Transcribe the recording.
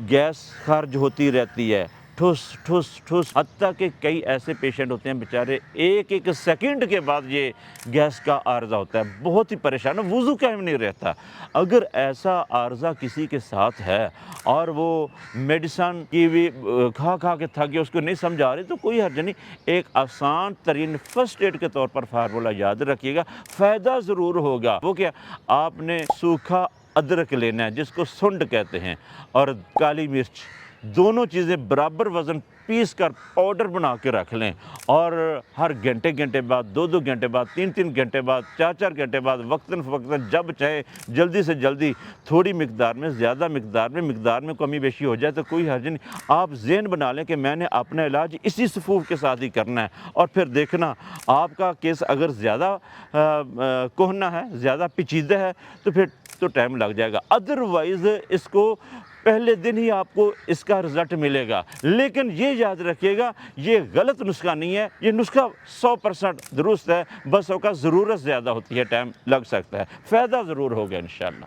Gas खारिज होती रहती है, ठुस ठुस ठुस, हत्ता कि कई ऐसे पेशेंट होते हैं बेचारे एक एक सेकंड के बाद ये गैस का आर्जा होता है, बहुत ही परेशान, वुज़ू कायम नहीं रहता। अगर ऐसा आर्जा किसी के साथ है और वो मेडिसन की भी खा खा के थक गया, उसको नहीं समझ आ रही, तो कोई हर्ज नहीं। एक आसान तरीन फर्स्ट एड के तौर पर फार्मूला याद रखिएगा, फ़ायदा ज़रूर होगा। वो क्या, आपने सूखा अदरक लेना है जिसको सुंड कहते हैं, और काली मिर्च, दोनों चीज़ें बराबर वज़न पीस कर पाउडर बना के रख लें, और हर घंटे घंटे बाद, 2-2 घंटे बाद, 3-3 घंटे बाद, 4-4 घंटे बाद, वक्तन फ़वक्तन जब चाहे जल्दी से जल्दी थोड़ी मिकदार में, ज़्यादा मिकदार में कमी बेशी हो जाए तो कोई हर्ज नहीं। आप ज़हन बना लें कि मैंने अपना इलाज इसी सफूफ के साथ ही करना है, और फिर देखना आपका केस अगर ज़्यादा कोहना है, ज़्यादा पेचीदा है, तो फिर तो टाइम लग जाएगा। अदरवाइज़ इसको पहले दिन ही आपको इसका रिज़ल्ट मिलेगा। लेकिन ये याद रखिएगा, ये गलत नुस्खा नहीं है, ये नुस्खा 100% दुरुस्त है, बस उसका ज़रूरत ज़्यादा होती है, टाइम लग सकता है, फ़ायदा ज़रूर होगा इंशाअल्लाह।